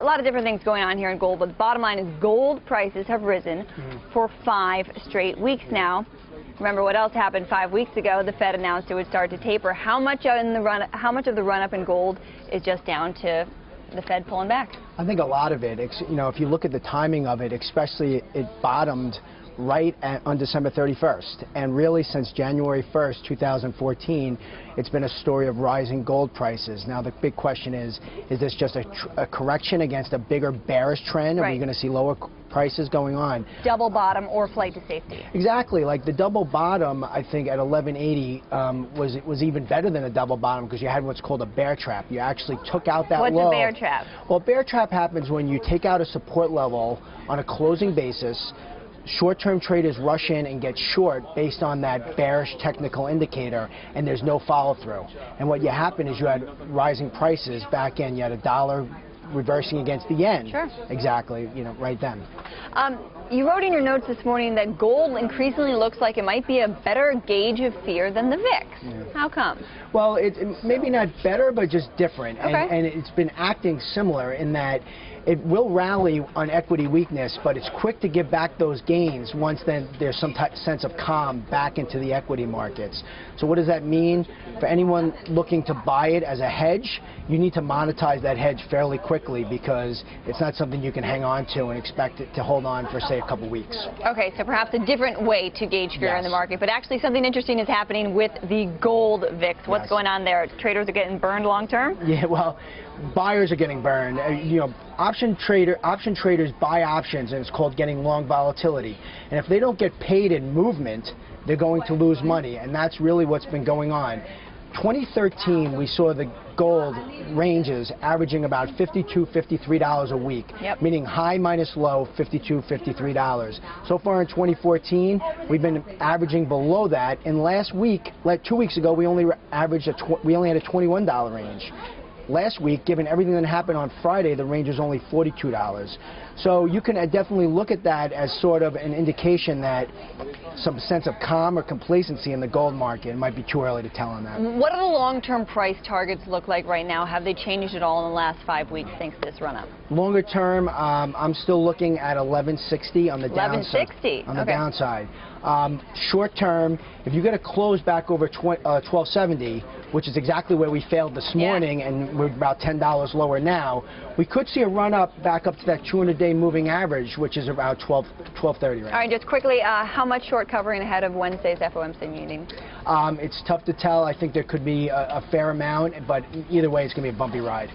A lot of different things going on here in gold, but the bottom line is gold prices have risen for 5 straight weeks now. Remember what else happened 5 weeks ago? The Fed announced it would start to taper. How much of the run-up in gold is just down to the Fed pulling back? I think a lot of it. If you look at the timing of it, especially it bottomed right on December 31st. And really since January 1st, 2014, it's been a story of rising gold prices. Now the big question is this just a correction against a bigger bearish trend? Are we going to see lower prices going on? Double bottom or flight to safety? Exactly. Like the double bottom, I think at 1180 was even better than a double bottom because you had what's called a bear trap. You actually took out that low. What's a bear trap? Well, a bear trap happens when you take out a support level on a closing basis. Short-term traders rush in and get short based on that bearish technical indicator, and there's no follow-through. And what happened is you had rising prices back in. You had a dollar reversing against the yen. Sure. Exactly, right then. You wrote in your notes this morning that gold increasingly looks like it might be a better gauge of fear than the VIX. Yeah. How come? Well, it maybe not better, but just different. Okay. And it's been acting similar in that it will rally on equity weakness, but it's quick to give back those gains once then there's some sense of calm back into the equity markets. So what does that mean? For anyone looking to buy it as a hedge, you need to monetize that hedge fairly quickly because it's not something you can hang on to and expect it to hold on for, say, a couple weeks. Okay, so perhaps a different way to gauge fear in the market, but actually something interesting is happening with the gold VIX. What's going on there? Traders are getting burned long term? Yeah, well, buyers are getting burned. Option traders buy options, and it's called getting long volatility. And if they don't get paid in movement, they're going to lose money, and that's really what's been going on. 2013, we saw the gold ranges averaging about $52, $53 a week, meaning high minus low, $52, $53. So far in 2014, we've been averaging below that. And last week, 2 weeks ago, we only had a $21 range. Last week, given everything that happened on Friday, the range was only $42. So you can definitely look at that as sort of an indication that some sense of calm or complacency in the gold market. It might be too early to tell on that. What do the long-term price targets look like right now? Have they changed at all in the last 5 weeks thanks to this run-up? Longer term, I'm still looking at 1160 on the downside. 1160? On the downside. Short term, if you get a close back over 1270, which is exactly where we failed this morning, and we're about $10 lower now, we could see a run-up back up to that 200-day moving average, which is about 1230 right now. All right, just quickly, how much short covering ahead of Wednesday's FOMC meeting? It's tough to tell. I think there could be a fair amount, but either way, it's going to be a bumpy ride.